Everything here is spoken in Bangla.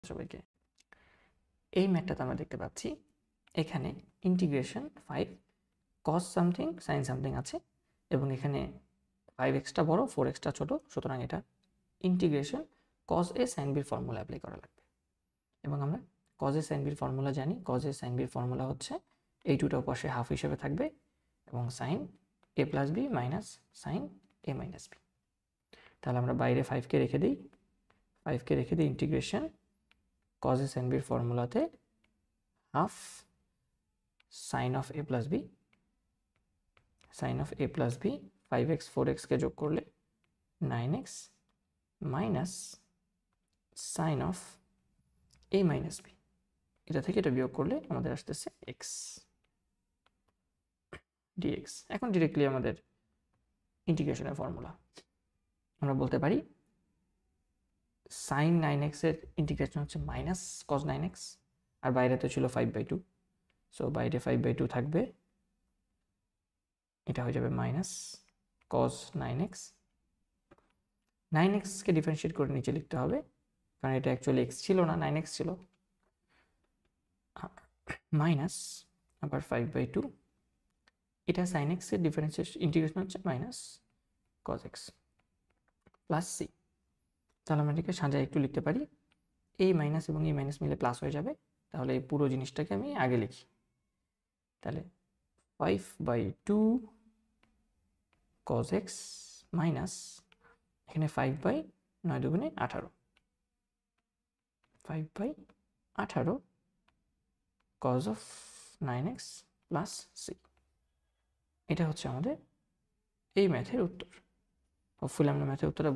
সবাইকে এই ম্যাথটাতে আমরা দেখতে পাচ্ছি এখানে integration 5 cos something sin something আছে এবং এখানে 5xটা বড় 4xটা ছোট, সুতরাং এটা integration cos a sin b formula apply করা লাগবে। এবং আমরা cos a sin b formula জানি, cos a sin b formula হচ্ছে এই দুটো পাশে হাফ হিসেবে থাকবে এবং sin a plus b minus sin a minus b। তাহলে আমরা বাইরে 5কে রেখে দিই, integration cos a sin b ফর্মুলাতে half sin of a plus b, sin of a plus b 5x 4x কে যোগ করলে 9x minus sin of a minus b, এটা থেকে এটা বিয়োগ করলে আমাদের আসতেছে x dx। এখন ডিরেক্টলি আমাদের ইন্টিগ্রেশনের ফর্মুলা আমরা বলতে পারি sin 9x এর ইন্টিগ্রেশন হচ্ছে মাইনাস cos 9x, আর বাইরে তো ছিল 5/2, সো বাইরে 5/2 থাকবে, এটা হয়ে যাবে মাইনাস cos 9x। 9x কে ডিফারেন্সিয়েট করে নিচে লিখতে হবে, কারণ এটা অ্যাকচুয়ালি x ছিল না, 9x ছিল, মাইনাস আবার 5/2, এটা sin x এর ডিফারেন্সিয়েশন ইন্টিগ্রেশন হচ্ছে minus cos x plus c। তাহলে আমরা এটাকে সাজায় একটু লিখতে পারি, এই মাইনাস এবং এই মাইনাস মিলে প্লাস হয়ে যাবে, তাহলে এই পুরো জিনিসটাকে আমি আগে লিখি। তাহলে 5/2 cos x মাইনাস এখানে 5/9 দুগুণে 18, 5/18 cos of 9x plus c। এটা হচ্ছে আমাদের এই ম্যাথের উত্তর। হোপফুলি আমরা ম্যাথের উত্তরটা